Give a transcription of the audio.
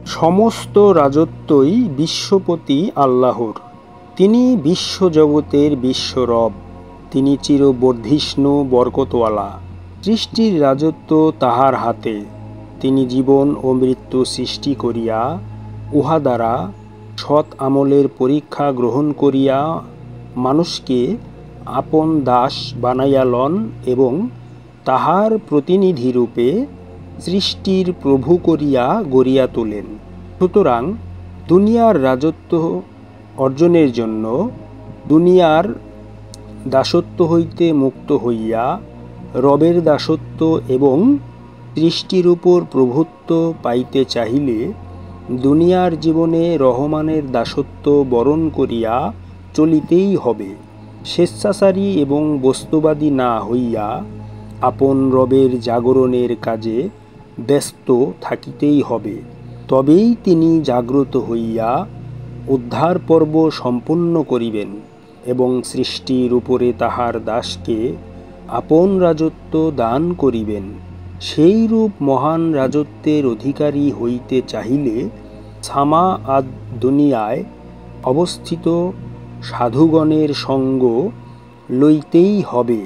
সমস্ত রাজত্বই বিশ্বপতি আল্লাহর। তিনি বিশ্বজগতের বিশ্বরব। তিনি চিরবর্ধিষ্ণু বরকতওয়ালা। সৃষ্টির রাজত্ব তাহার হাতে। তিনি জীবন ও মৃত্যু সৃষ্টি করিয়া উহা দ্বারা সৎ আমলের পরীক্ষা গ্রহণ করিয়া মানুষকে আপন দাস বানাইয়া লন এবং তাহার প্রতিনিধিরূপে সৃষ্টির প্রভু করিয়া গড়িয়া তোলেন। সুতরাং দুনিয়ার রাজত্ব অর্জনের জন্য দুনিয়ার দাসত্ব হইতে মুক্ত হইয়া রবের দাসত্ব এবং সৃষ্টির উপর প্রভুত্ব পাইতে চাহিলে দুনিয়ার জীবনে রহমানের দাসত্ব বরণ করিয়া চলিতেই হবে। স্বেচ্ছাচারী এবং বস্তুবাদী না হইয়া আপন রবের জাগরণের কাজে ব্যস্ত থাকিতেই হবে। তবেই তিনি জাগ্রত হইয়া উদ্ধার পর্ব সম্পূর্ণ করিবেন এবং সৃষ্টির উপরে তাহার দাসকে আপন রাজত্ব দান করিবেন। সেইরূপ মহান রাজত্বের অধিকারী হইতে চাহিলে সামা আদ দুনিয়ায় অবস্থিত সাধুগণের সঙ্গ লইতেই হবে।